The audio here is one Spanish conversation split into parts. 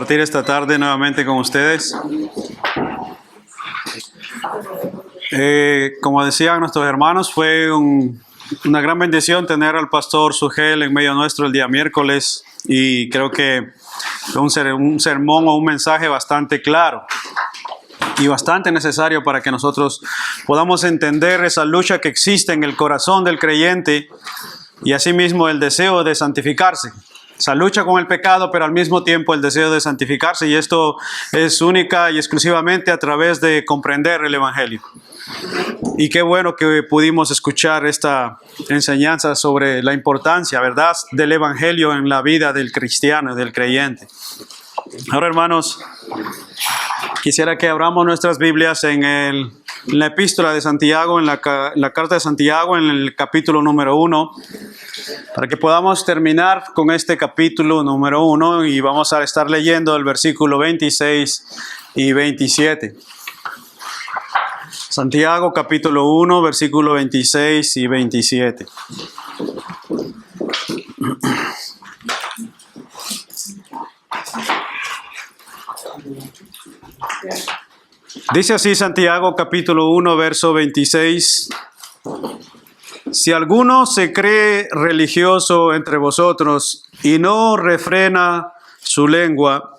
compartir esta tarde nuevamente con ustedes. Como decían nuestros hermanos, fue una gran bendición tener al pastor Sugel en medio nuestro el día miércoles, y creo que fue un sermón o un mensaje bastante claro y bastante necesario para que nosotros podamos entender esa lucha que existe en el corazón del creyente y asimismo el deseo de santificarse. Esa lucha con el pecado, pero al mismo tiempo el deseo de santificarse, y esto es única y exclusivamente a través de comprender el Evangelio. Y qué bueno que pudimos escuchar esta enseñanza sobre la importancia, ¿verdad?, del Evangelio en la vida del cristiano, del creyente. Ahora, hermanos, quisiera que abramos nuestras Biblias en la epístola de Santiago, en la carta de Santiago, en el capítulo número 1, para que podamos terminar con este capítulo número 1, y vamos a estar leyendo el versículo 26 y 27. Santiago capítulo 1, versículo 26 y 27. Dice así Santiago capítulo 1, verso 26. Si alguno se cree religioso entre vosotros y no refrena su lengua,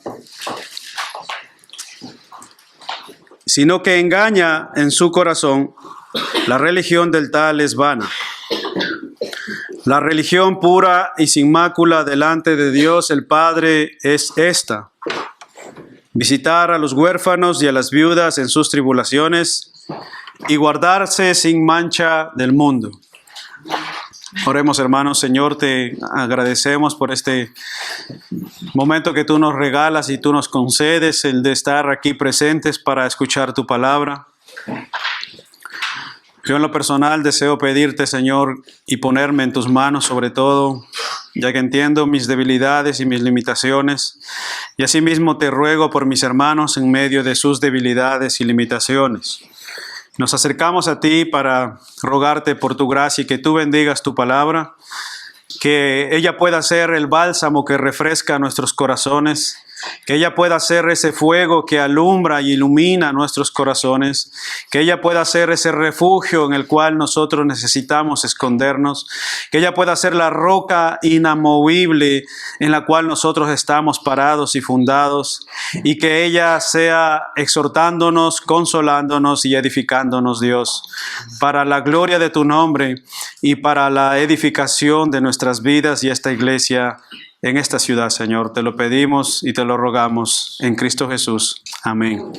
sino que engaña en su corazón, la religión del tal es vana. La religión pura y sin mácula delante de Dios el Padre es esta: visitar a los huérfanos y a las viudas en sus tribulaciones y guardarse sin mancha del mundo. Oremos, hermanos. Señor, te agradecemos por este momento que tú nos regalas y tú nos concedes, el de estar aquí presentes para escuchar tu palabra. Yo en lo personal deseo pedirte, Señor, y ponerme en tus manos sobre todo, ya que entiendo mis debilidades y mis limitaciones, y asimismo te ruego por mis hermanos en medio de sus debilidades y limitaciones. Nos acercamos a ti para rogarte por tu gracia y que tú bendigas tu palabra, que ella pueda ser el bálsamo que refresca nuestros corazones, que ella pueda ser ese fuego que alumbra y ilumina nuestros corazones, que ella pueda ser ese refugio en el cual nosotros necesitamos escondernos, que ella pueda ser la roca inamovible en la cual nosotros estamos parados y fundados, y que ella sea exhortándonos, consolándonos y edificándonos, Dios, para la gloria de tu nombre y para la edificación de nuestras vidas y esta iglesia en esta ciudad, Señor. Te lo pedimos y te lo rogamos en Cristo Jesús. Amén.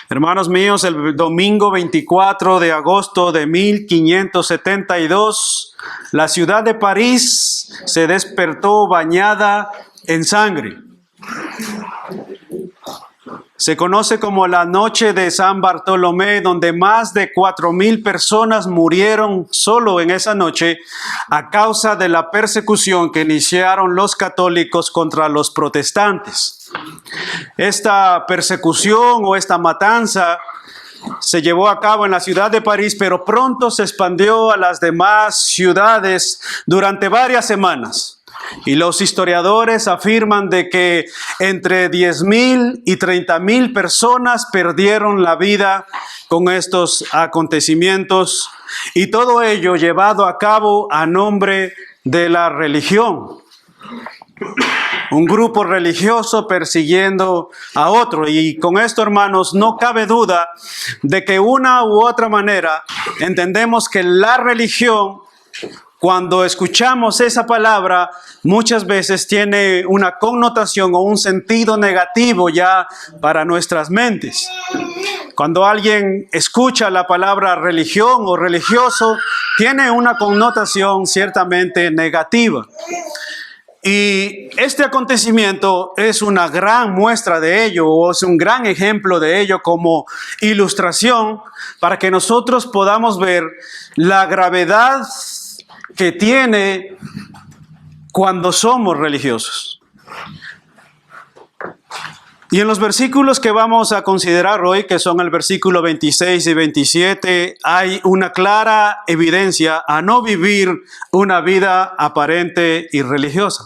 Hermanos míos, el domingo 24 de agosto de 1572, la ciudad de París se despertó bañada en sangre. Se conoce como la noche de San Bartolomé, donde más de 4,000 personas murieron solo en esa noche a causa de la persecución que iniciaron los católicos contra los protestantes. Esta persecución o esta matanza se llevó a cabo en la ciudad de París, pero pronto se expandió a las demás ciudades durante varias semanas. Y los historiadores afirman de que entre 10,000 y 30,000 personas perdieron la vida con estos acontecimientos, y todo ello llevado a cabo a nombre de la religión. Un grupo religioso persiguiendo a otro. Y con esto, hermanos, no cabe duda de que una u otra manera entendemos que la religión, cuando escuchamos esa palabra, muchas veces tiene una connotación o un sentido negativo ya para nuestras mentes. Cuando alguien escucha la palabra religión o religioso, tiene una connotación ciertamente negativa. Y este acontecimiento es una gran muestra de ello, o es un gran ejemplo de ello como ilustración para que nosotros podamos ver la gravedad que tiene cuando somos religiosos. Y en los versículos que vamos a considerar hoy, que son el versículo 26 y 27, hay una clara evidencia a no vivir una vida aparente y religiosa.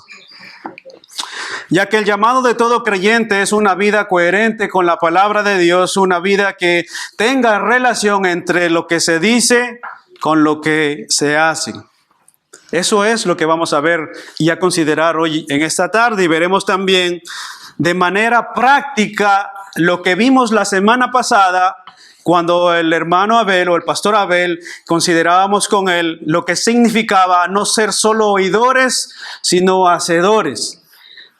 ya que el llamado de todo creyente es una vida coherente con la palabra de Dios, una vida que tenga relación entre lo que se dice con lo que se hace. Eso es lo que vamos a ver y a considerar hoy en esta tarde, y veremos también de manera práctica lo que vimos la semana pasada cuando el hermano Abel o el pastor Abel considerábamos con él lo que significaba no ser solo oidores, sino hacedores.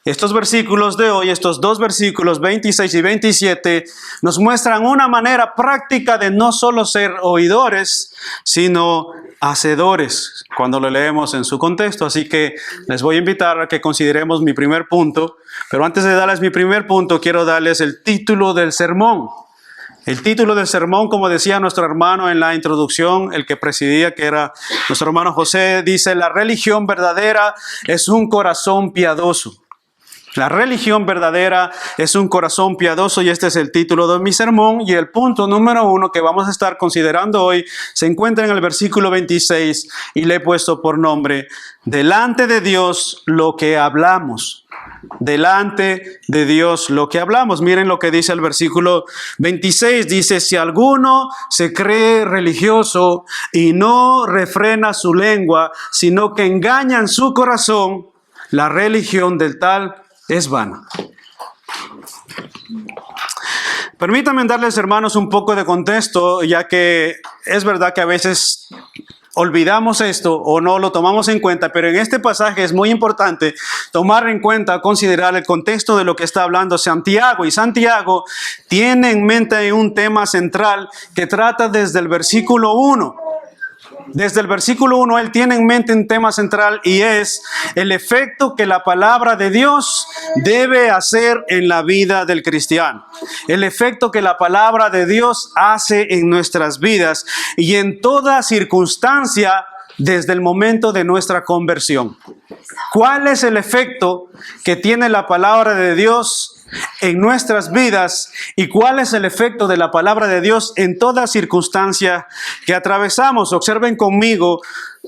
Estos versículos de hoy, estos dos versículos 26 y 27, nos muestran una manera práctica de no solo ser oidores, sino hacedores, cuando lo leemos en su contexto. Así que les voy a invitar a que consideremos mi primer punto. Pero antes de darles mi primer punto, quiero darles el título del sermón. El título del sermón, como decía nuestro hermano en la introducción, el que presidía, que era nuestro hermano José, dice: la religión verdadera es un corazón piadoso. La religión verdadera es un corazón piadoso, y este es el título de mi sermón. Y el punto número 1 que vamos a estar considerando hoy se encuentra en el versículo 26 y le he puesto por nombre: delante de Dios lo que hablamos. Delante de Dios lo que hablamos. Miren lo que dice el versículo 26. Dice: si alguno se cree religioso y no refrena su lengua, sino que engaña en su corazón, la religión del tal es vana. Permítanme darles, hermanos, un poco de contexto, ya que es verdad que a veces olvidamos esto o no lo tomamos en cuenta, pero en este pasaje es muy importante tomar en cuenta, considerar el contexto de lo que está hablando Santiago. Y Santiago tiene en mente un tema central que trata desde el versículo 1. Desde el versículo 1 él tiene en mente un tema central, y es el efecto que la palabra de Dios debe hacer en la vida del cristiano. El efecto que la palabra de Dios hace en nuestras vidas y en toda circunstancia desde el momento de nuestra conversión. ¿Cuál es el efecto que tiene la palabra de Dios en nuestras vidas y cuál es el efecto de la palabra de Dios en toda circunstancia que atravesamos? Observen conmigo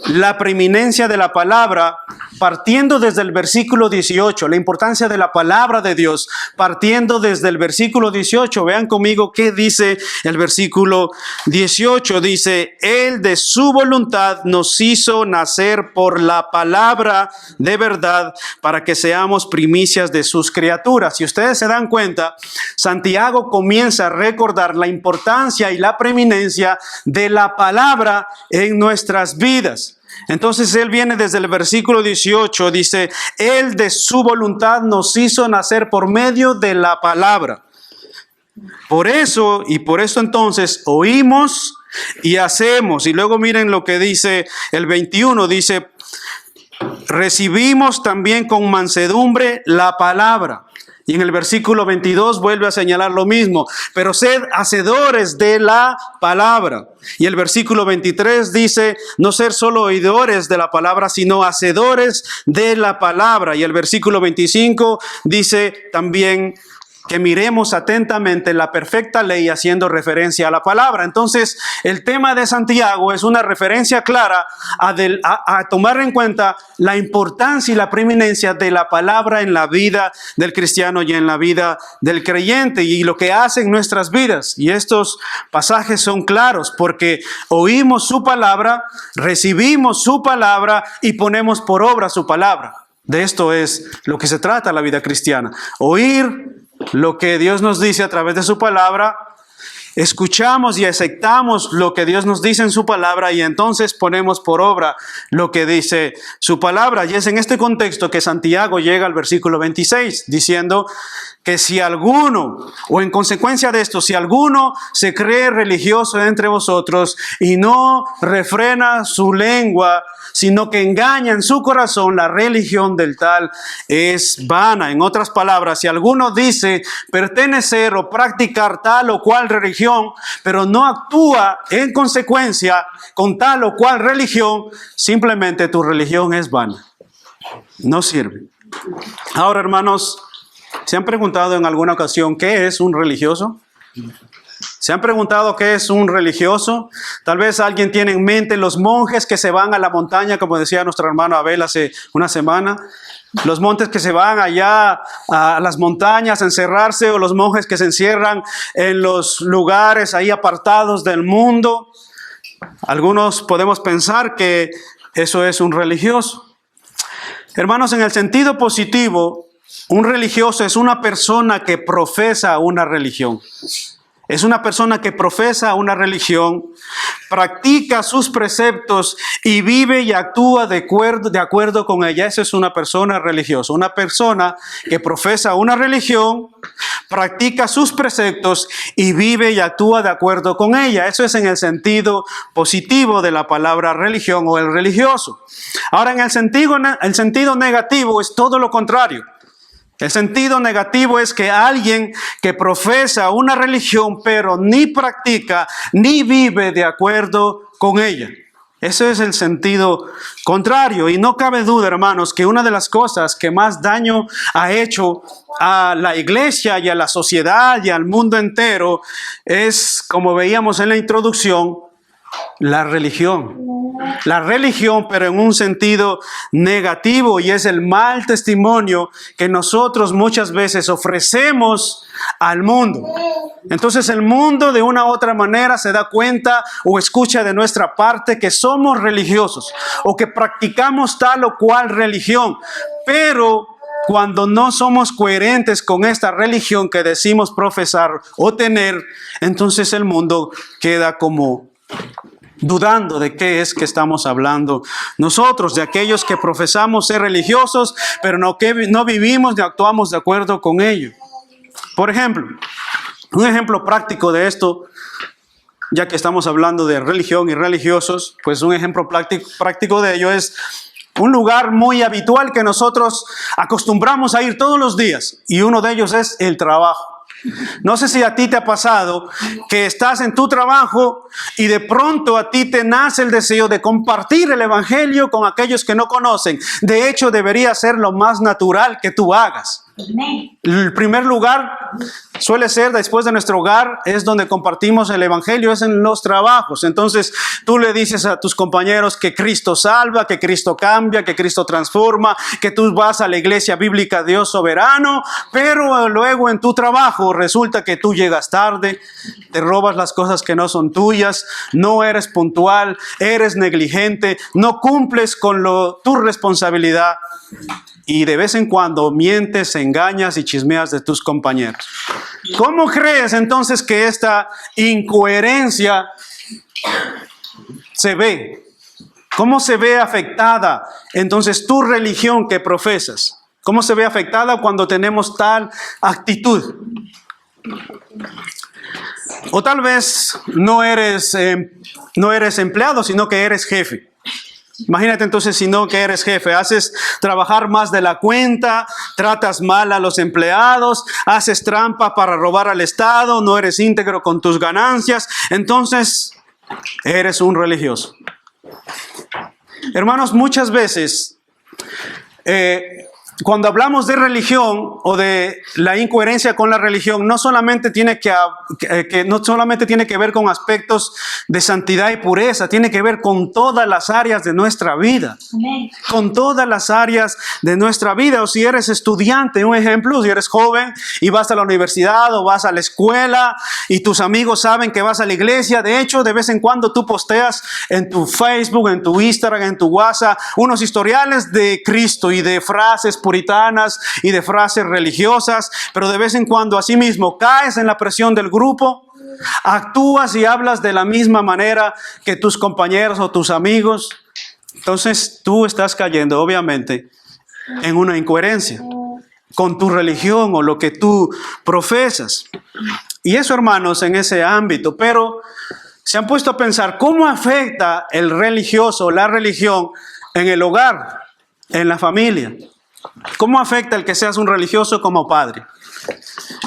la preeminencia de la palabra partiendo desde el versículo 18, la importancia de la palabra de Dios partiendo desde el versículo 18. Vean conmigo qué dice el versículo 18. Dice: Él de su voluntad nos hizo nacer por la palabra de verdad para que seamos primicias de sus criaturas. Si ustedes se dan cuenta, Santiago comienza a recordar la importancia y la preeminencia de la palabra en nuestras vidas. Entonces él viene desde el versículo 18, dice: Él de su voluntad nos hizo nacer por medio de la palabra. Por eso entonces oímos y hacemos. Y luego miren lo que dice el 21, dice: recibimos también con mansedumbre la palabra. Y en el versículo 22 vuelve a señalar lo mismo: pero sed hacedores de la palabra. Y el versículo 23 dice: no ser solo oidores de la palabra, sino hacedores de la palabra. Y el versículo 25 dice también que miremos atentamente la perfecta ley, haciendo referencia a la palabra. Entonces, el tema de Santiago es una referencia clara a tomar en cuenta la importancia y la preeminencia de la palabra en la vida del cristiano y en la vida del creyente y lo que hace en nuestras vidas. Y estos pasajes son claros porque oímos su palabra, recibimos su palabra y ponemos por obra su palabra. De esto es lo que se trata la vida cristiana: oír lo que Dios nos dice a través de su palabra, escuchamos y aceptamos lo que Dios nos dice en su palabra y entonces ponemos por obra lo que dice su palabra. Y es en este contexto que Santiago llega al versículo 26 diciendo que si alguno, o en consecuencia de esto, si alguno se cree religioso entre vosotros y no refrena su lengua, sino que engaña en su corazón, la religión del tal es vana. En otras palabras, si alguno dice pertenecer o practicar tal o cual religión, pero no actúa en consecuencia con tal o cual religión, simplemente tu religión es vana. No sirve. Ahora, hermanos, ¿se han preguntado en alguna ocasión qué es un religioso? ¿Se han preguntado qué es un religioso? Tal vez alguien tiene en mente los monjes que se van a la montaña, como decía nuestro hermano Abel hace una semana. Los monjes que se van allá a las montañas a encerrarse, o los monjes que se encierran en los lugares ahí apartados del mundo. Algunos podemos pensar que eso es un religioso. Hermanos, en el sentido positivo, un religioso es una persona que profesa una religión. Es una persona que profesa una religión, practica sus preceptos y vive y actúa de acuerdo con ella. Esa es una persona religiosa. Una persona que profesa una religión, practica sus preceptos y vive y actúa de acuerdo con ella. Eso es en el sentido positivo de la palabra religión o el religioso. Ahora, en el sentido negativo es todo lo contrario. El sentido negativo es que alguien que profesa una religión pero ni practica ni vive de acuerdo con ella. Ese es el sentido contrario. Y no cabe duda, hermanos, que una de las cosas que más daño ha hecho a la iglesia y a la sociedad y al mundo entero es, como veíamos en la introducción, la religión. La religión, pero en un sentido negativo, y es el mal testimonio que nosotros muchas veces ofrecemos al mundo. Entonces el mundo de una u otra manera se da cuenta o escucha de nuestra parte que somos religiosos o que practicamos tal o cual religión, pero cuando no somos coherentes con esta religión que decimos profesar o tener, entonces el mundo queda como dudando de qué es que estamos hablando nosotros, de aquellos que profesamos ser religiosos, pero no vivimos ni actuamos de acuerdo con ello. Por ejemplo, un ejemplo práctico de esto, ya que estamos hablando de religión y religiosos, pues un ejemplo práctico de ello es un lugar muy habitual que nosotros acostumbramos a ir todos los días, y uno de ellos es el trabajo. No sé si a ti te ha pasado que estás en tu trabajo y de pronto a ti te nace el deseo de compartir el evangelio con aquellos que no conocen. De hecho, debería ser lo más natural que tú hagas. El primer lugar suele ser después de nuestro hogar, es donde compartimos el evangelio, es en los trabajos. Entonces tú le dices a tus compañeros que Cristo salva, que Cristo cambia, que Cristo transforma, que tú vas a la iglesia bíblica Dios soberano, pero luego en tu trabajo resulta que tú llegas tarde, te robas las cosas que no son tuyas, no eres puntual, eres negligente, no cumples con tu responsabilidad. Y de vez en cuando mientes, engañas y chismeas de tus compañeros. ¿Cómo crees entonces que esta incoherencia se ve? ¿Cómo se ve afectada entonces tu religión que profesas? ¿Cómo se ve afectada cuando tenemos tal actitud? O tal vez no eres empleado, sino que eres jefe. Imagínate entonces, si no que eres jefe, haces trabajar más de la cuenta, tratas mal a los empleados, haces trampa para robar al Estado, no eres íntegro con tus ganancias, entonces eres un religioso. Hermanos, muchas veces cuando hablamos de religión o de la incoherencia con la religión, no solamente tiene que ver con aspectos de santidad y pureza, tiene que ver con todas las áreas de nuestra vida. Amén. Con todas las áreas de nuestra vida. O si eres estudiante, un ejemplo, si eres joven y vas a la universidad o vas a la escuela y tus amigos saben que vas a la iglesia. De hecho, de vez en cuando tú posteas en tu Facebook, en tu Instagram, en tu WhatsApp, unos historiales de Cristo y de frases puritanas y de frases religiosas, pero de vez en cuando asimismo caes en la presión del grupo, actúas y hablas de la misma manera que tus compañeros o tus amigos. Entonces tú estás cayendo obviamente en una incoherencia con tu religión o lo que tú profesas. Y eso, hermanos, en ese ámbito. Pero se han puesto a pensar cómo afecta el religioso, la religión en el hogar, en la familia. ¿Cómo afecta el que seas un religioso como padre?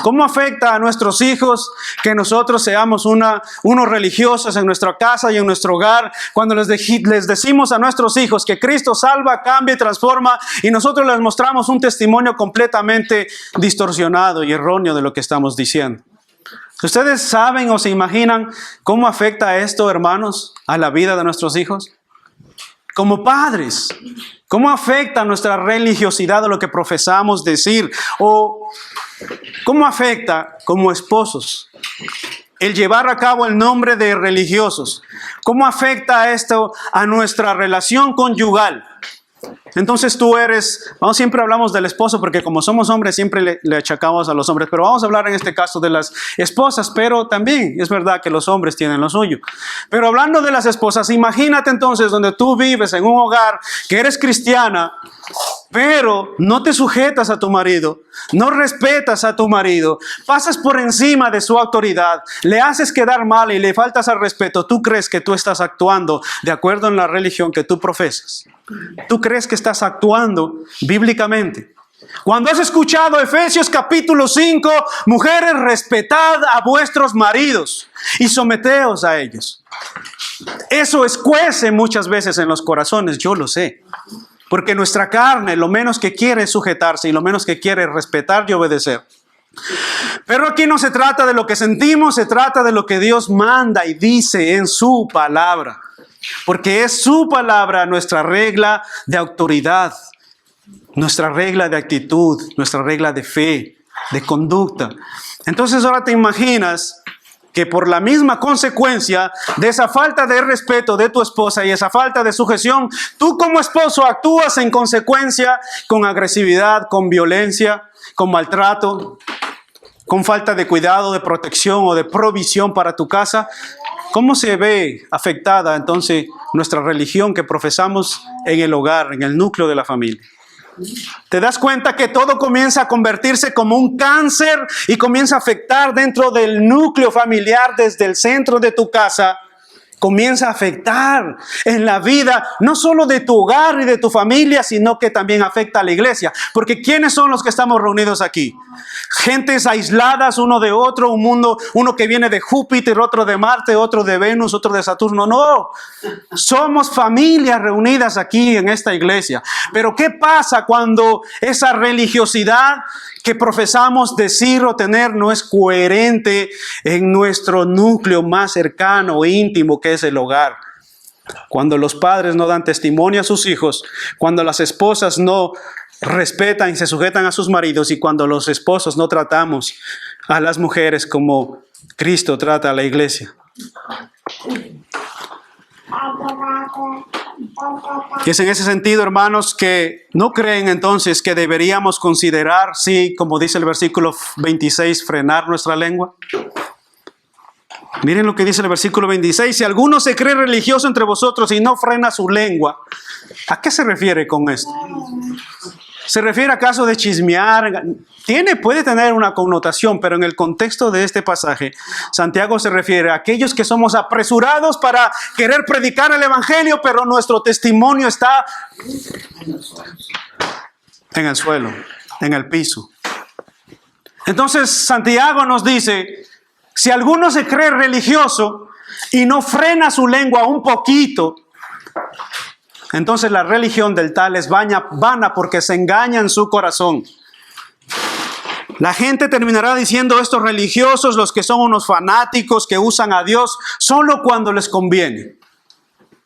¿Cómo afecta a nuestros hijos que nosotros seamos unos religiosos en nuestra casa y en nuestro hogar? Cuando les decimos a nuestros hijos que Cristo salva, cambia y transforma, y nosotros les mostramos un testimonio completamente distorsionado y erróneo de lo que estamos diciendo. ¿Ustedes saben o se imaginan cómo afecta esto, hermanos, a la vida de nuestros hijos? Como padres, ¿cómo afecta nuestra religiosidad a lo que profesamos decir? ¿O cómo afecta como esposos el llevar a cabo el nombre de religiosos? ¿Cómo afecta esto a nuestra relación conyugal? Entonces siempre hablamos del esposo porque como somos hombres siempre le achacamos a los hombres, pero vamos a hablar en este caso de las esposas, pero también es verdad que los hombres tienen lo suyo. Pero hablando de las esposas, imagínate entonces donde tú vives en un hogar que eres cristiana, pero no te sujetas a tu marido, no respetas a tu marido, pasas por encima de su autoridad, le haces quedar mal y le faltas al respeto. ¿Tú crees que tú estás actuando de acuerdo en la religión que tú profesas? ¿Tú crees que estás actuando bíblicamente? Cuando has escuchado Efesios capítulo 5, mujeres, respetad a vuestros maridos y someteos a ellos. Eso escuece muchas veces en los corazones, yo lo sé. Porque nuestra carne lo menos que quiere es sujetarse y lo menos que quiere es respetar y obedecer. Pero aquí no se trata de lo que sentimos, se trata de lo que Dios manda y dice en su palabra. Porque es su palabra nuestra regla de autoridad, nuestra regla de actitud, nuestra regla de fe, de conducta. Entonces ahora te imaginas que por la misma consecuencia de esa falta de respeto de tu esposa y esa falta de sujeción, tú como esposo actúas en consecuencia con agresividad, con violencia, con maltrato, con falta de cuidado, de protección o de provisión para tu casa. ¿Cómo se ve afectada entonces nuestra religión que profesamos en el hogar, en el núcleo de la familia? ¿Te das cuenta que todo comienza a convertirse como un cáncer y comienza a afectar dentro del núcleo familiar desde el centro de tu casa? Comienza a afectar en la vida no solo de tu hogar y de tu familia, sino que también afecta a la iglesia. Porque ¿quiénes son los que estamos reunidos aquí? Gentes aisladas uno de otro, un mundo, uno que viene de Júpiter, otro de Marte, otro de Venus, otro de Saturno. No, somos familias reunidas aquí en esta iglesia. Pero ¿qué pasa cuando esa religiosidad que profesamos decir o tener no es coherente en nuestro núcleo más cercano e íntimo que es el hogar? Cuando los padres no dan testimonio a sus hijos, cuando las esposas no respetan y se sujetan a sus maridos y cuando los esposos no tratamos a las mujeres como Cristo trata a la iglesia. Y es en ese sentido, hermanos, que no creen entonces que deberíamos considerar, sí, como dice el versículo 26, frenar nuestra lengua. Miren lo que dice el versículo 26. Si alguno se cree religioso entre vosotros y no frena su lengua, ¿a qué se refiere con esto? ¿Se refiere acaso de chismear? Puede tener una connotación, pero en el contexto de este pasaje, Santiago se refiere a aquellos que somos apresurados para querer predicar el evangelio, pero nuestro testimonio está en el suelo, en el piso. Entonces Santiago nos dice, si alguno se cree religioso y no frena su lengua un poquito, entonces la religión del tal es vana porque se engaña en su corazón. La gente terminará diciendo estos religiosos, los que son unos fanáticos que usan a Dios solo cuando les conviene.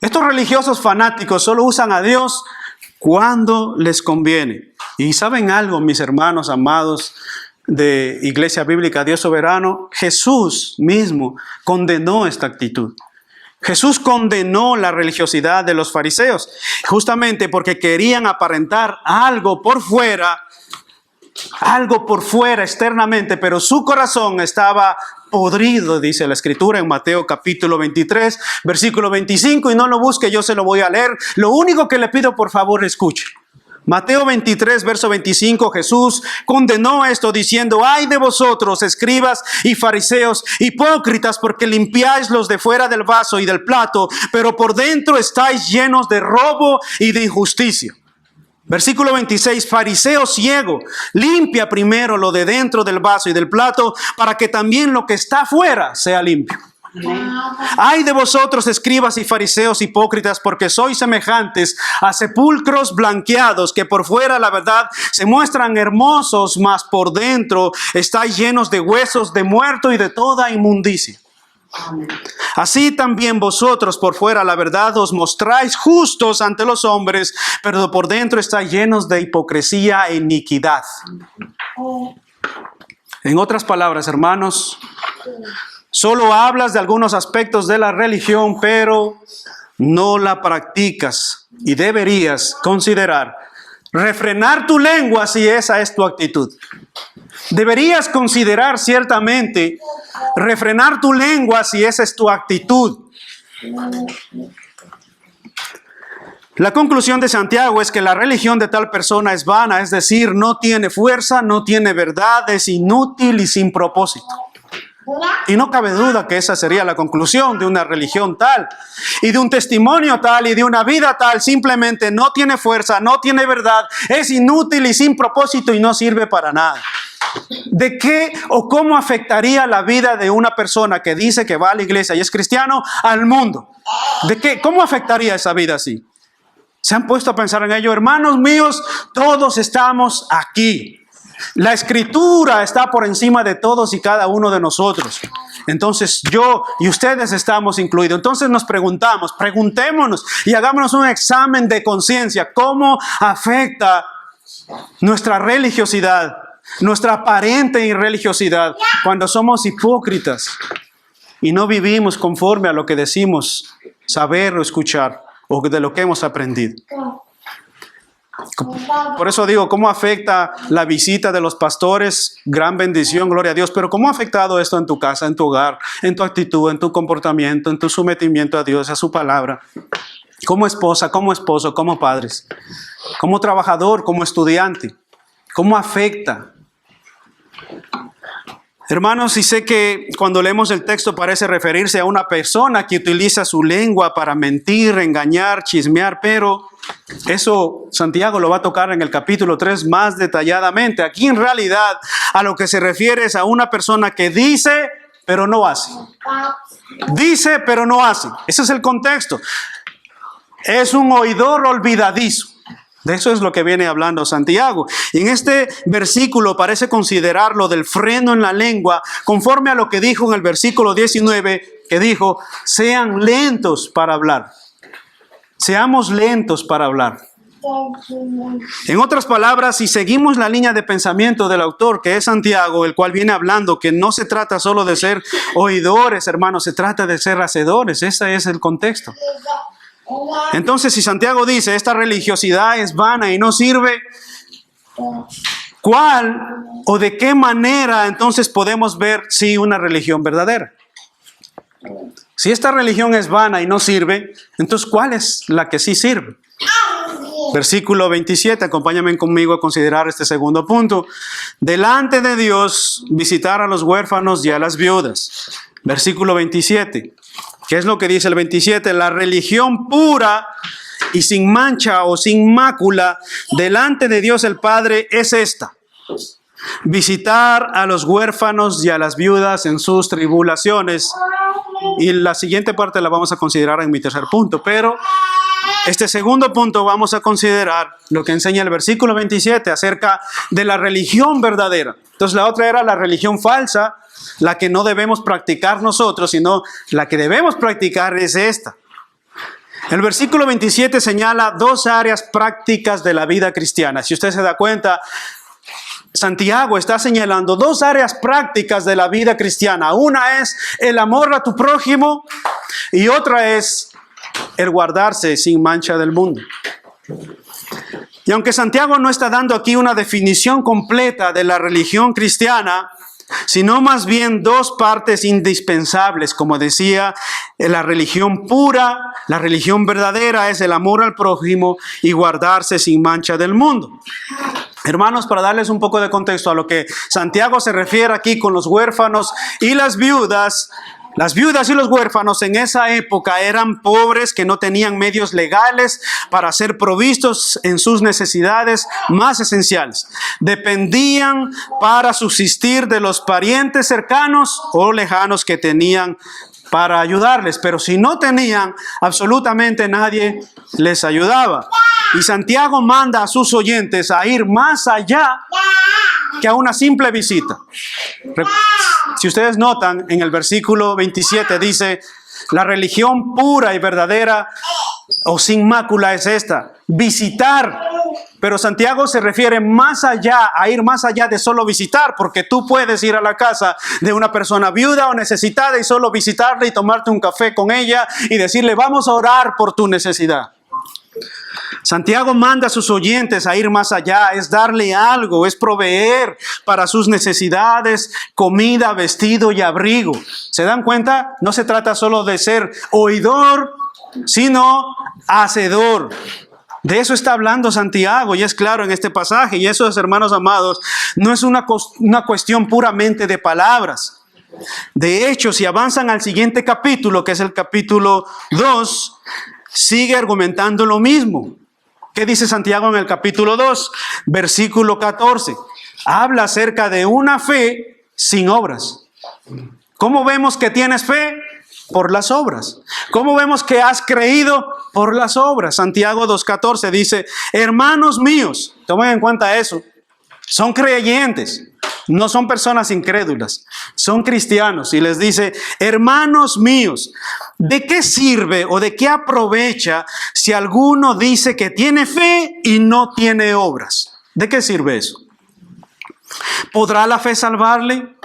Estos religiosos fanáticos solo usan a Dios cuando les conviene. Y ¿saben algo, mis hermanos amados de Iglesia Bíblica Dios Soberano? Jesús mismo condenó esta actitud. Jesús condenó la religiosidad de los fariseos, justamente porque querían aparentar algo por fuera externamente, pero su corazón estaba podrido, dice la Escritura en Mateo capítulo 23, versículo 25, y no lo busque, yo se lo voy a leer. Lo único que le pido, por favor, escuche. Mateo 23, verso 25, Jesús condenó esto diciendo: ay de vosotros, escribas y fariseos, hipócritas, porque limpiáis los de fuera del vaso y del plato, pero por dentro estáis llenos de robo y de injusticia. Versículo 26, fariseo ciego, limpia primero lo de dentro del vaso y del plato, para que también lo que está afuera sea limpio. Ay de vosotros, escribas y fariseos hipócritas, porque sois semejantes a sepulcros blanqueados, que por fuera, la verdad, se muestran hermosos, mas por dentro estáis llenos de huesos de muerto y de toda inmundicia. Así también vosotros por fuera, la verdad, os mostráis justos ante los hombres, pero por dentro estáis llenos de hipocresía e iniquidad. En otras palabras, hermanos, solo hablas de algunos aspectos de la religión, pero no la practicas. Y deberías considerar refrenar tu lengua si esa es tu actitud. Deberías considerar ciertamente refrenar tu lengua si esa es tu actitud. La conclusión de Santiago es que la religión de tal persona es vana, es decir, no tiene fuerza, no tiene verdad, es inútil y sin propósito. Y no cabe duda que esa sería la conclusión de una religión tal, y de un testimonio tal, y de una vida tal. Simplemente no tiene fuerza, no tiene verdad, es inútil y sin propósito y no sirve para nada. ¿De qué o cómo afectaría la vida de una persona que dice que va a la iglesia y es cristiano al mundo? ¿De qué? ¿Cómo afectaría esa vida así? ¿Se han puesto a pensar en ello? Hermanos míos, todos estamos aquí. La Escritura está por encima de todos y cada uno de nosotros. Entonces yo y ustedes estamos incluidos. Entonces nos preguntémonos y hagámonos un examen de conciencia. ¿Cómo afecta nuestra religiosidad, nuestra aparente irreligiosidad, cuando somos hipócritas y no vivimos conforme a lo que decimos saber o escuchar, o de lo que hemos aprendido? Por eso digo, ¿cómo afecta la visita de los pastores? Gran bendición, gloria a Dios. Pero ¿cómo ha afectado esto en tu casa, en tu hogar, en tu actitud, en tu comportamiento, en tu sometimiento a Dios, a su palabra? Como esposa, como esposo, como padres, como trabajador, como estudiante. ¿Cómo afecta? Hermanos, y sé que cuando leemos el texto parece referirse a una persona que utiliza su lengua para mentir, engañar, chismear, pero eso Santiago lo va a tocar en el capítulo 3 más detalladamente. Aquí en realidad a lo que se refiere es a una persona que dice, pero no hace. Dice, pero no hace. Ese es el contexto. Es un oidor olvidadizo. De eso es lo que viene hablando Santiago. Y en este versículo parece considerar lo del freno en la lengua, conforme a lo que dijo en el versículo 19, que dijo, sean lentos para hablar. Seamos lentos para hablar. En otras palabras, si seguimos la línea de pensamiento del autor, que es Santiago, el cual viene hablando que no se trata solo de ser oidores, hermanos, se trata de ser hacedores. Ese es el contexto. Entonces, si Santiago dice, esta religiosidad es vana y no sirve, ¿cuál o de qué manera entonces podemos ver si una religión verdadera? Si esta religión es vana y no sirve, entonces ¿cuál es la que sí sirve? Versículo 27, acompáñame conmigo a considerar este segundo punto. Delante de Dios, visitar a los huérfanos y a las viudas. Versículo 27. ¿Qué es lo que dice el 27? La religión pura y sin mancha o sin mácula delante de Dios el Padre es esta: visitar a los huérfanos y a las viudas en sus tribulaciones. Y la siguiente parte la vamos a considerar en mi tercer punto, pero este segundo punto vamos a considerar lo que enseña el versículo 27 acerca de la religión verdadera. Entonces la otra era la religión falsa, la que no debemos practicar nosotros, sino la que debemos practicar es esta. El versículo 27 señala dos áreas prácticas de la vida cristiana. Si usted se da cuenta, Santiago está señalando dos áreas prácticas de la vida cristiana. Una es el amor a tu prójimo y otra es el guardarse sin mancha del mundo. Y aunque Santiago no está dando aquí una definición completa de la religión cristiana, sino más bien dos partes indispensables, como decía, la religión pura, la religión verdadera es el amor al prójimo y guardarse sin mancha del mundo. Hermanos, para darles un poco de contexto a lo que Santiago se refiere aquí con los huérfanos y las viudas y los huérfanos en esa época eran pobres que no tenían medios legales para ser provistos en sus necesidades más esenciales. Dependían para subsistir de los parientes cercanos o lejanos que tenían para ayudarles, pero si no tenían, absolutamente nadie les ayudaba. Y Santiago manda a sus oyentes a ir más allá que a una simple visita. Si ustedes notan, en el versículo 27 dice, la religión pura y verdadera o sin mácula es esta, visitar. Pero Santiago se refiere más allá, a ir más allá de solo visitar, porque tú puedes ir a la casa de una persona viuda o necesitada y solo visitarla y tomarte un café con ella y decirle, vamos a orar por tu necesidad. Santiago manda a sus oyentes a ir más allá, es darle algo, es proveer para sus necesidades, comida, vestido y abrigo. ¿Se dan cuenta? No se trata solo de ser oidor, sino hacedor. De eso está hablando Santiago y es claro en este pasaje. Y eso, hermanos amados, no es una cuestión puramente de palabras. De hecho, si avanzan al siguiente capítulo, que es el capítulo 2, sigue argumentando lo mismo. ¿Qué dice Santiago en el capítulo 2? Versículo 14. Habla acerca de una fe sin obras. ¿Cómo vemos que tienes fe? Por las obras. ¿Cómo vemos que has creído? Por las obras. Santiago 2:14 dice, hermanos míos, tomen en cuenta eso, son creyentes, no son personas incrédulas, son cristianos. Y les dice, hermanos míos, ¿de qué sirve o de qué aprovecha si alguno dice que tiene fe y no tiene obras? ¿De qué sirve eso? ¿Podrá la fe salvarle?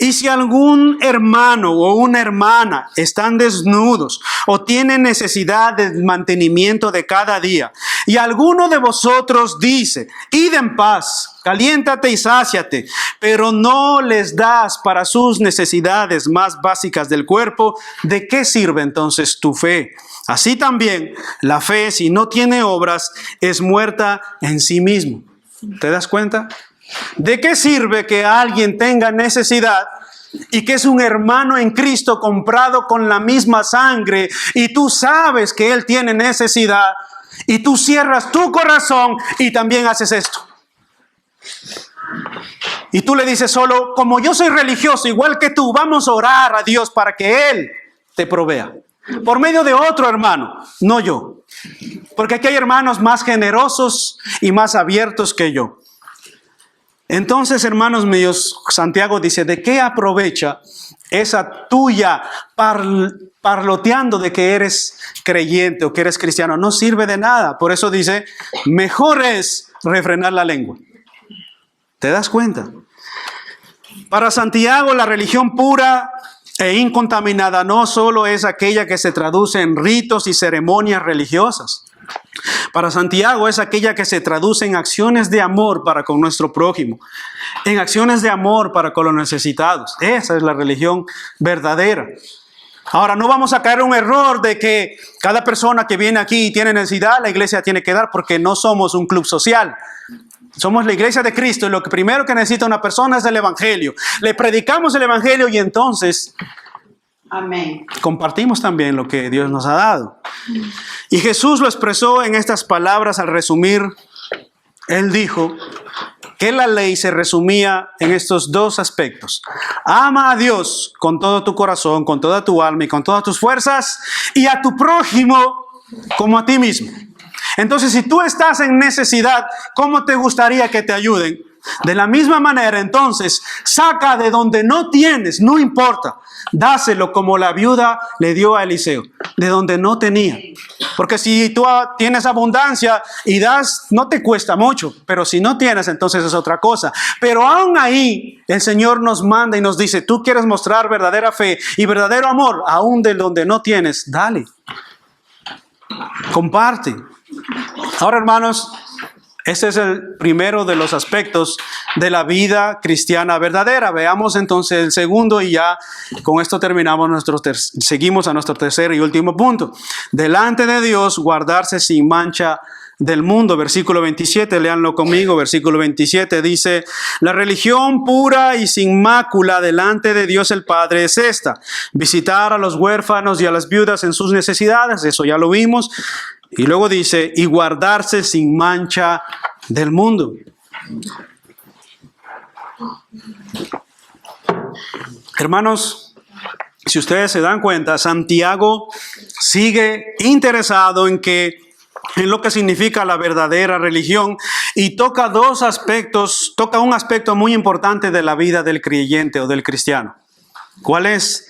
Y si algún hermano o una hermana están desnudos o tienen necesidad de mantenimiento de cada día, y alguno de vosotros dice, id en paz, caliéntate y sáciate, pero no les das para sus necesidades más básicas del cuerpo, ¿de qué sirve entonces tu fe? Así también la fe, si no tiene obras, es muerta en sí mismo. ¿Te das cuenta? ¿De qué sirve que alguien tenga necesidad y que es un hermano en Cristo comprado con la misma sangre y tú sabes que él tiene necesidad y tú cierras tu corazón y también haces esto? Y tú le dices solo, como yo soy religioso igual que tú, vamos a orar a Dios para que Él te provea. Por medio de otro hermano, no yo. Porque aquí hay hermanos más generosos y más abiertos que yo. Entonces, hermanos míos, Santiago dice, ¿de qué aprovecha esa tuya parloteando de que eres creyente o que eres cristiano? No sirve de nada. Por eso dice, mejor es refrenar la lengua. ¿Te das cuenta? Para Santiago, la religión pura e incontaminada no solo es aquella que se traduce en ritos y ceremonias religiosas. Para Santiago es aquella que se traduce en acciones de amor para con nuestro prójimo, en acciones de amor para con los necesitados. Esa es la religión verdadera. Ahora, no vamos a caer en un error de que cada persona que viene aquí y tiene necesidad, la iglesia tiene que dar, porque no somos un club social. Somos la iglesia de Cristo y lo primero que necesita una persona es el evangelio. Le predicamos el evangelio y entonces amén, compartimos también lo que Dios nos ha dado. Y Jesús lo expresó en estas palabras al resumir. Él dijo que la ley se resumía en estos dos aspectos. Ama a Dios con todo tu corazón, con toda tu alma y con todas tus fuerzas, y a tu prójimo como a ti mismo. Entonces, si tú estás en necesidad, ¿cómo te gustaría que te ayuden? De la misma manera, entonces, saca de donde no tienes, no importa. Dáselo como la viuda le dio a Eliseo, de donde no tenía. Porque si tú tienes abundancia y das, no te cuesta mucho. Pero si no tienes, entonces es otra cosa. Pero aún ahí, el Señor nos manda y nos dice, tú quieres mostrar verdadera fe y verdadero amor, aún de donde no tienes, dale. Comparte. Ahora, hermanos, este es el primero de los aspectos de la vida cristiana verdadera. Veamos entonces el segundo y ya con esto terminamos seguimos a nuestro tercer y último punto. Delante de Dios, guardarse sin mancha del mundo. Versículo 27, léanlo conmigo. Versículo 27 dice, la religión pura y sin mácula delante de Dios el Padre es esta: visitar a los huérfanos y a las viudas en sus necesidades. Eso ya lo vimos. Y luego dice, y guardarse sin mancha del mundo. Hermanos, si ustedes se dan cuenta, Santiago sigue interesado en lo que significa la verdadera religión y toca un aspecto muy importante de la vida del creyente o del cristiano. ¿Cuál es?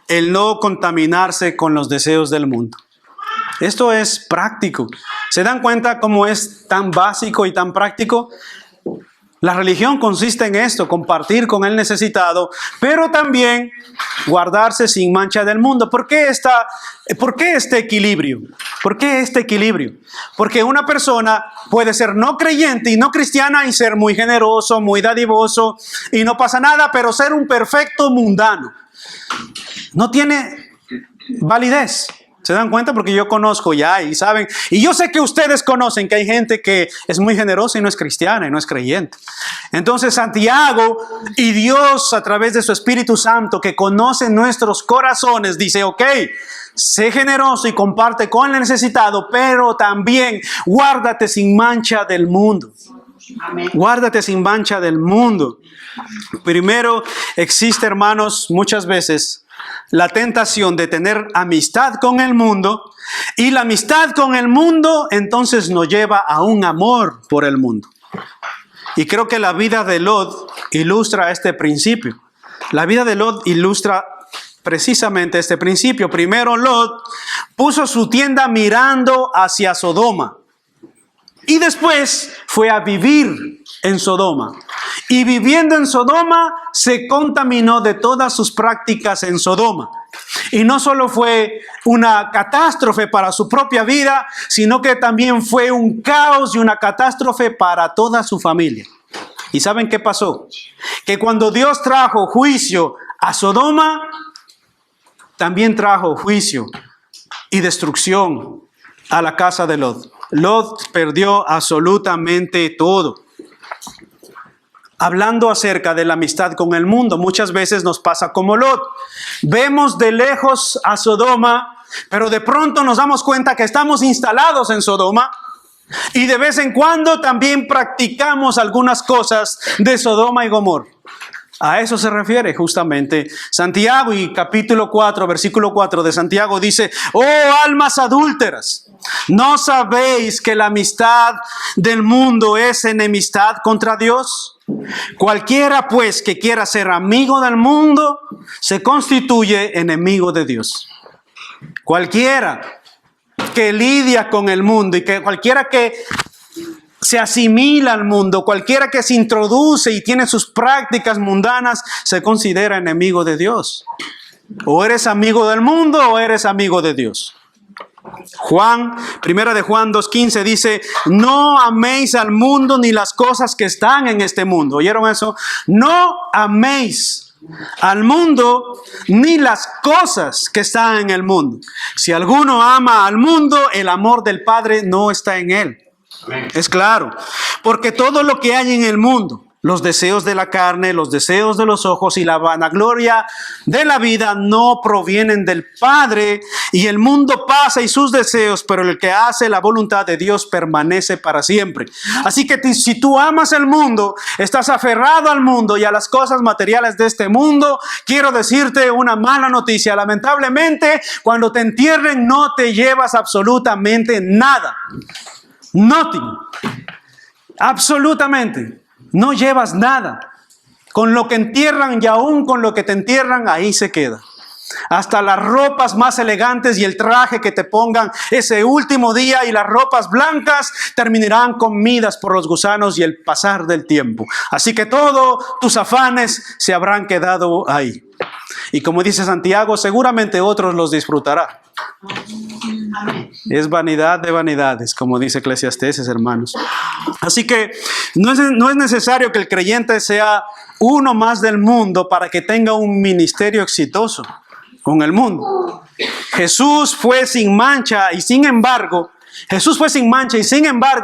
El no contaminarse con los deseos del mundo. Esto es práctico. ¿Se dan cuenta cómo es tan básico y tan práctico? La religión consiste en esto, compartir con el necesitado, pero también guardarse sin mancha del mundo. ¿Por qué este equilibrio? ¿Por qué este equilibrio? Porque una persona puede ser no creyente y no cristiana y ser muy generoso, muy dadivoso y no pasa nada, pero ser un perfecto mundano no tiene validez. ¿Se dan cuenta? Porque yo conozco ya y saben, y yo sé que ustedes conocen que hay gente que es muy generosa y no es cristiana y no es creyente. Entonces Santiago y Dios a través de su Espíritu Santo que conoce nuestros corazones dice, ok, sé generoso y comparte con el necesitado, pero también guárdate sin mancha del mundo. Amén. Guárdate sin mancha del mundo. Primero existe, hermanos, muchas veces la tentación de tener amistad con el mundo, y la amistad con el mundo entonces nos lleva a un amor por el mundo. Y creo que la vida de Lot ilustra este principio. La vida de Lot ilustra precisamente este principio. Primero, Lot puso su tienda mirando hacia Sodoma y después fue a vivir en Sodoma. Y viviendo en Sodoma, se contaminó de todas sus prácticas en Sodoma. Y no solo fue una catástrofe para su propia vida, sino que también fue un caos y una catástrofe para toda su familia. ¿Y saben qué pasó? Que cuando Dios trajo juicio a Sodoma, también trajo juicio y destrucción a la casa de Lot. Lot perdió absolutamente todo. Hablando acerca de la amistad con el mundo, muchas veces nos pasa como Lot. Vemos de lejos a Sodoma, pero de pronto nos damos cuenta que estamos instalados en Sodoma y de vez en cuando también practicamos algunas cosas de Sodoma y Gomorra. A eso se refiere justamente Santiago, y capítulo 4, versículo 4 de Santiago dice, oh almas adúlteras, ¿no sabéis que la amistad del mundo es enemistad contra Dios? Cualquiera pues que quiera ser amigo del mundo se constituye enemigo de Dios. Cualquiera que lidia con el mundo y que cualquiera que se asimila al mundo, cualquiera que se introduce y tiene sus prácticas mundanas, se considera enemigo de Dios. O eres amigo del mundo o eres amigo de Dios. Primera de Juan 2:15 dice, no améis al mundo ni las cosas que están en este mundo. ¿Oyeron eso? No améis al mundo ni las cosas que están en el mundo. Si alguno ama al mundo, el amor del Padre no está en él. Es claro, porque todo lo que hay en el mundo, los deseos de la carne, los deseos de los ojos y la vanagloria de la vida no provienen del Padre, y el mundo pasa y sus deseos, pero el que hace la voluntad de Dios permanece para siempre. Así que si tú amas el mundo, estás aferrado al mundo y a las cosas materiales de este mundo, quiero decirte una mala noticia. Lamentablemente, cuando te entierren no te llevas absolutamente nada. Nothing. Absolutamente. No llevas nada. Con lo que entierran y aún con lo que te entierran, ahí se queda. Hasta las ropas más elegantes y el traje que te pongan ese último día y las ropas blancas terminarán comidas por los gusanos y el pasar del tiempo. Así que todos tus afanes se habrán quedado ahí. Y como dice Santiago, seguramente otros los disfrutarán. Es vanidad de vanidades, como dice Eclesiastés, hermanos. Así que no es necesario que el creyente sea uno más del mundo para que tenga un ministerio exitoso con el mundo. Jesús fue sin mancha y sin embargo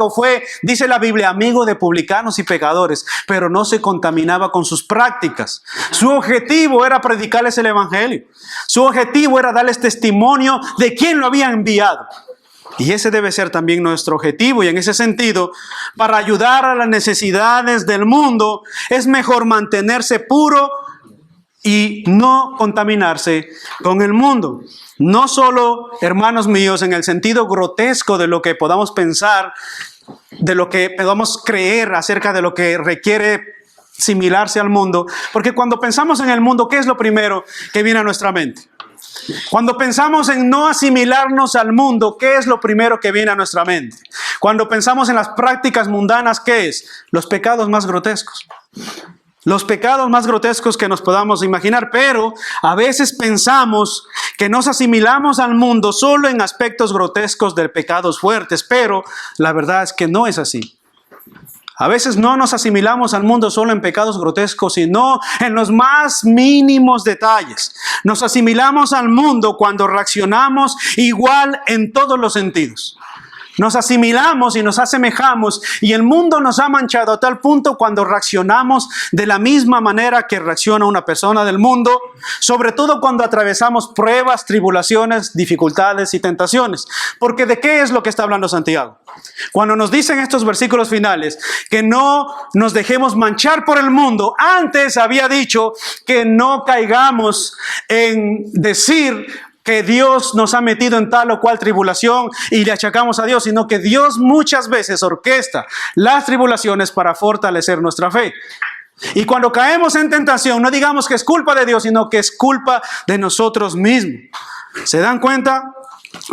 fue, dice la Biblia, amigo de publicanos y pecadores, pero no se contaminaba con sus prácticas. Su objetivo era predicarles el evangelio. Su objetivo era darles testimonio de quién lo había enviado. Y ese debe ser también nuestro objetivo. Y en ese sentido, para ayudar a las necesidades del mundo, es mejor mantenerse puro y no contaminarse con el mundo. No solo, hermanos míos, en el sentido grotesco de lo que podamos pensar, de lo que podamos creer acerca de lo que requiere asimilarse al mundo, porque cuando pensamos en el mundo, ¿qué es lo primero que viene a nuestra mente? Cuando pensamos en no asimilarnos al mundo, ¿qué es lo primero que viene a nuestra mente? Cuando pensamos en las prácticas mundanas, ¿qué es? Los pecados más grotescos. Los pecados más grotescos que nos podamos imaginar, pero a veces pensamos que nos asimilamos al mundo solo en aspectos grotescos de pecados fuertes, pero la verdad es que no es así. A veces no nos asimilamos al mundo solo en pecados grotescos, sino en los más mínimos detalles. Nos asimilamos al mundo cuando reaccionamos igual en todos los sentidos. Nos asimilamos y nos asemejamos, y el mundo nos ha manchado a tal punto cuando reaccionamos de la misma manera que reacciona una persona del mundo, sobre todo cuando atravesamos pruebas, tribulaciones, dificultades y tentaciones. Porque ¿de qué es lo que está hablando Santiago? Cuando nos dicen estos versículos finales que no nos dejemos manchar por el mundo, antes había dicho que no caigamos en decir que Dios nos ha metido en tal o cual tribulación y le achacamos a Dios, sino que Dios muchas veces orquesta las tribulaciones para fortalecer nuestra fe. Y cuando caemos en tentación, no digamos que es culpa de Dios, sino que es culpa de nosotros mismos. ¿Se dan cuenta?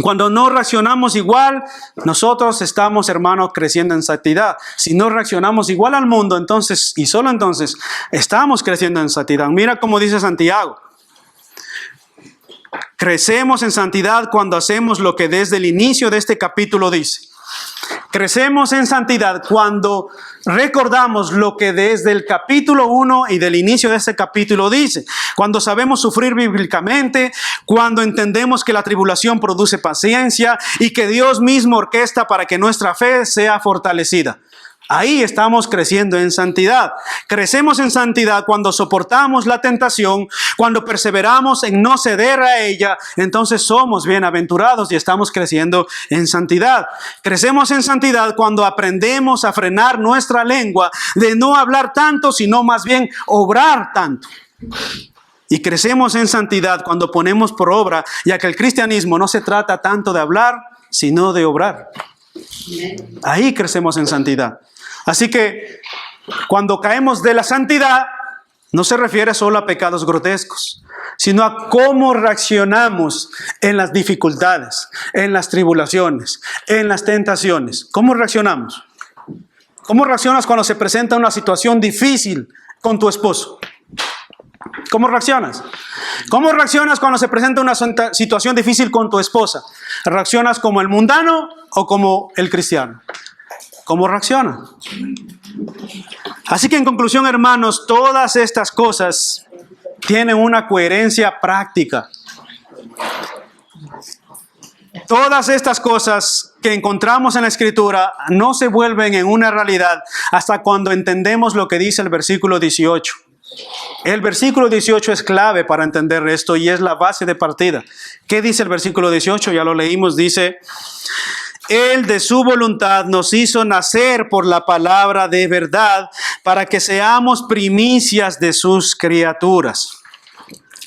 Cuando no reaccionamos igual, nosotros estamos, hermanos, creciendo en santidad. Si no reaccionamos igual al mundo, entonces, y solo entonces, estamos creciendo en santidad. Mira cómo dice Santiago. Crecemos en santidad cuando hacemos lo que desde el inicio de este capítulo dice. Crecemos en santidad cuando recordamos lo que desde el capítulo 1 y del inicio de este capítulo dice. Cuando sabemos sufrir bíblicamente, cuando entendemos que la tribulación produce paciencia y que Dios mismo orquesta para que nuestra fe sea fortalecida. Ahí estamos creciendo en santidad. Crecemos en santidad cuando soportamos la tentación, cuando perseveramos en no ceder a ella, entonces somos bienaventurados y estamos creciendo en santidad. Crecemos en santidad cuando aprendemos a frenar nuestra lengua de no hablar tanto, sino más bien obrar tanto. Y crecemos en santidad cuando ponemos por obra, ya que el cristianismo no se trata tanto de hablar, sino de obrar. Ahí crecemos en santidad. Así que cuando caemos de la santidad, no se refiere solo a pecados grotescos, sino a cómo reaccionamos en las dificultades, en las tribulaciones, en las tentaciones. ¿Cómo reaccionamos? ¿Cómo reaccionas cuando se presenta una situación difícil con tu esposo? ¿Cómo reaccionas? ¿Cómo reaccionas cuando se presenta una situación difícil con tu esposa? ¿Reaccionas como el mundano o como el cristiano? ¿Cómo reacciona? Así que en conclusión, hermanos, todas estas cosas tienen una coherencia práctica. Todas estas cosas que encontramos en la Escritura no se vuelven en una realidad hasta cuando entendemos lo que dice el versículo 18. El versículo 18 es clave para entender esto y es la base de partida. ¿Qué dice el versículo 18? Ya lo leímos, dice: Él de su voluntad nos hizo nacer por la palabra de verdad para que seamos primicias de sus criaturas.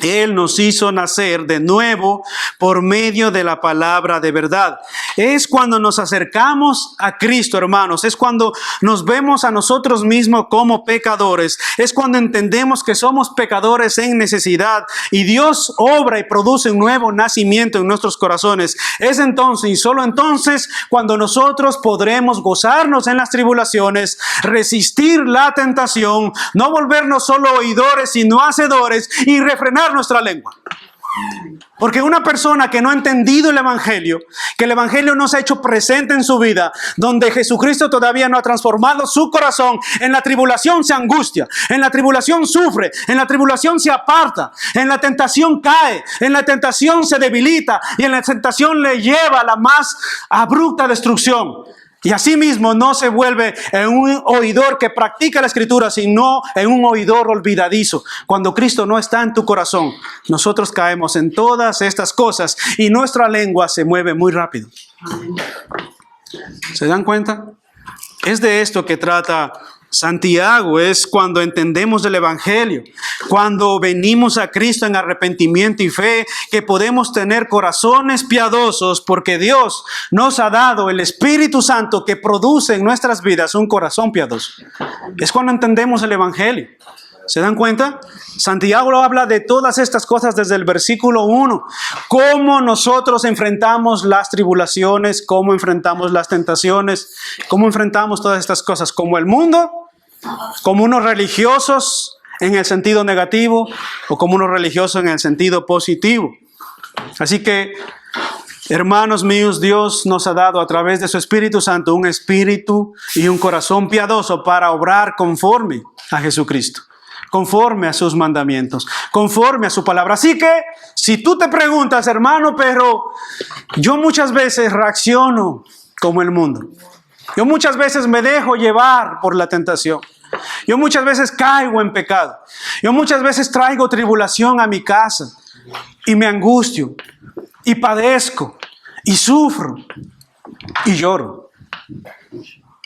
Él nos hizo nacer de nuevo por medio de la palabra de verdad. Es cuando nos acercamos a Cristo, hermanos. Es cuando nos vemos a nosotros mismos como pecadores. Es cuando entendemos que somos pecadores en necesidad y Dios obra y produce un nuevo nacimiento en nuestros corazones. Es entonces y solo entonces cuando nosotros podremos gozarnos en las tribulaciones, resistir la tentación, no volvernos solo oidores sino hacedores y refrenar nuestra lengua. Porque una persona que no ha entendido el Evangelio, que el Evangelio no se ha hecho presente en su vida, donde Jesucristo todavía no ha transformado su corazón, en la tribulación se angustia, en la tribulación sufre, en la tribulación se aparta, en la tentación cae, en la tentación se debilita y en la tentación le lleva a la más abrupta destrucción. Y asimismo no se vuelve en un oidor que practica la Escritura, sino en un oidor olvidadizo. Cuando Cristo no está en tu corazón, nosotros caemos en todas estas cosas y nuestra lengua se mueve muy rápido. ¿Se dan cuenta? Es de esto que trata Santiago es cuando entendemos el Evangelio, cuando venimos a Cristo en arrepentimiento y fe, que podemos tener corazones piadosos porque Dios nos ha dado el Espíritu Santo que produce en nuestras vidas un corazón piadoso. Es cuando entendemos el Evangelio. ¿Se dan cuenta? Santiago habla de todas estas cosas desde el versículo 1. Cómo nosotros enfrentamos las tribulaciones, cómo enfrentamos las tentaciones, cómo enfrentamos todas estas cosas. Como el mundo, como unos religiosos en el sentido negativo o como unos religiosos en el sentido positivo. Así que, hermanos míos, Dios nos ha dado a través de su Espíritu Santo un espíritu y un corazón piadoso para obrar conforme a Jesucristo, conforme a sus mandamientos, conforme a su palabra. Así que, si tú te preguntas, hermano, pero yo muchas veces reacciono como el mundo. Yo muchas veces me dejo llevar por la tentación. Yo muchas veces caigo en pecado. Yo muchas veces traigo tribulación a mi casa y me angustio y padezco y sufro y lloro.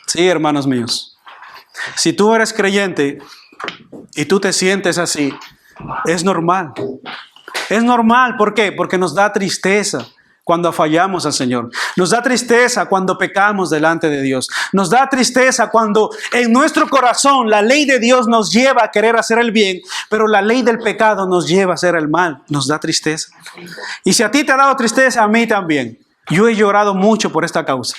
Sí, hermanos míos. Si tú eres creyente y tú te sientes así, es normal. Es normal. ¿Por qué? Porque nos da tristeza cuando fallamos al Señor. Nos da tristeza cuando pecamos delante de Dios. Nos da tristeza cuando en nuestro corazón la ley de Dios nos lleva a querer hacer el bien, pero la ley del pecado nos lleva a hacer el mal. Nos da tristeza. Y si a ti te ha dado tristeza, a mí también. Yo he llorado mucho por esta causa.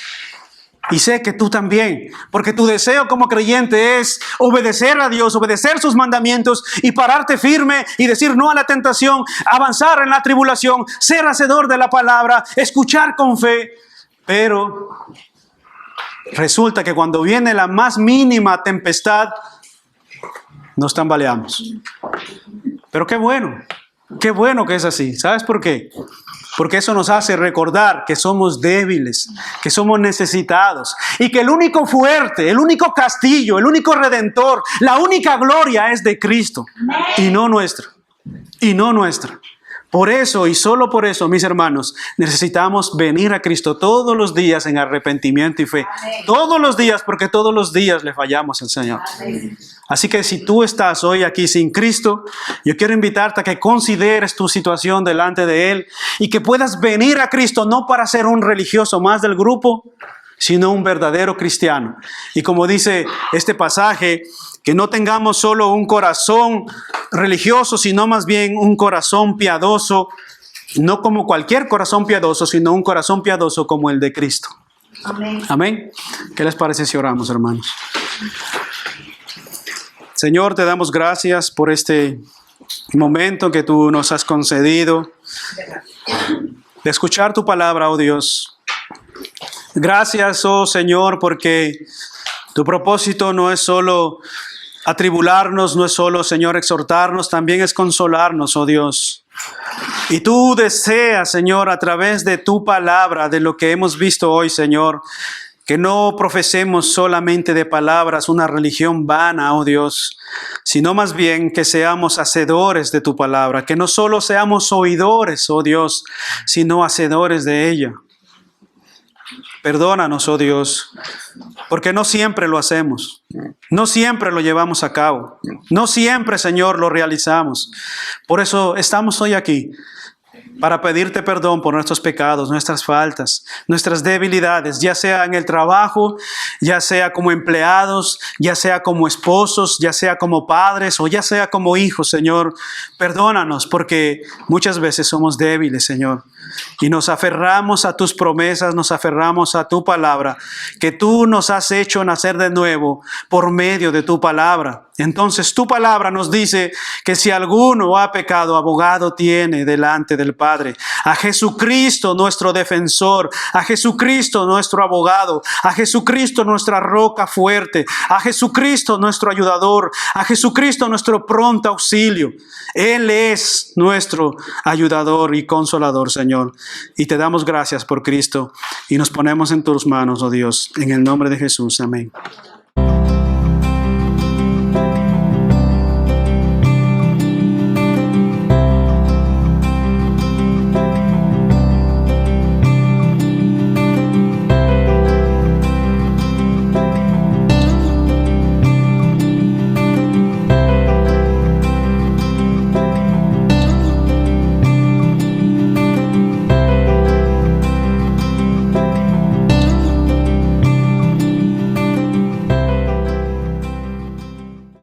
Y sé que tú también, porque tu deseo como creyente es obedecer a Dios, obedecer sus mandamientos y pararte firme y decir no a la tentación, avanzar en la tribulación, ser hacedor de la palabra, escuchar con fe. Pero resulta que cuando viene la más mínima tempestad, nos tambaleamos. Pero qué bueno que es así. ¿Sabes por qué? Porque eso nos hace recordar que somos débiles, que somos necesitados y que el único fuerte, el único castillo, el único redentor, la única gloria es de Cristo y no nuestra. Y no nuestra. Por eso y solo por eso, mis hermanos, necesitamos venir a Cristo todos los días en arrepentimiento y fe. Todos los días, porque todos los días le fallamos al Señor. Así que si tú estás hoy aquí sin Cristo, yo quiero invitarte a que consideres tu situación delante de Él y que puedas venir a Cristo no para ser un religioso más del grupo, sino un verdadero cristiano. Y como dice este pasaje, que no tengamos solo un corazón religioso, sino más bien un corazón piadoso, no como cualquier corazón piadoso, sino un corazón piadoso como el de Cristo. Amén. Amén. ¿Qué les parece si oramos, hermanos? Señor, te damos gracias por este momento que tú nos has concedido de escuchar tu palabra, oh Dios. Gracias, oh Señor, porque tu propósito no es solo atribularnos, no es solo, Señor, exhortarnos, también es consolarnos, oh Dios. Y tú deseas, Señor, a través de tu palabra, de lo que hemos visto hoy, Señor, que no profesemos solamente de palabras una religión vana, oh Dios, sino más bien que seamos hacedores de tu palabra, que no solo seamos oidores, oh Dios, sino hacedores de ella. Perdónanos, oh Dios, porque no siempre lo hacemos, no siempre lo llevamos a cabo, no siempre, Señor, lo realizamos. Por eso estamos hoy aquí, para pedirte perdón por nuestros pecados, nuestras faltas, nuestras debilidades, ya sea en el trabajo, ya sea como empleados, ya sea como esposos, ya sea como padres o ya sea como hijos, Señor. Perdónanos porque muchas veces somos débiles, Señor. Y nos aferramos a tus promesas, nos aferramos a tu palabra, que tú nos has hecho nacer de nuevo por medio de tu palabra. Entonces tu palabra nos dice que si alguno ha pecado, abogado tiene delante del Padre. A Jesucristo nuestro defensor, a Jesucristo nuestro abogado, a Jesucristo nuestra roca fuerte, a Jesucristo nuestro ayudador, a Jesucristo nuestro pronto auxilio. Él es nuestro ayudador y consolador, Señor. Y te damos gracias por Cristo y nos ponemos en tus manos, oh Dios, en el nombre de Jesús. Amén.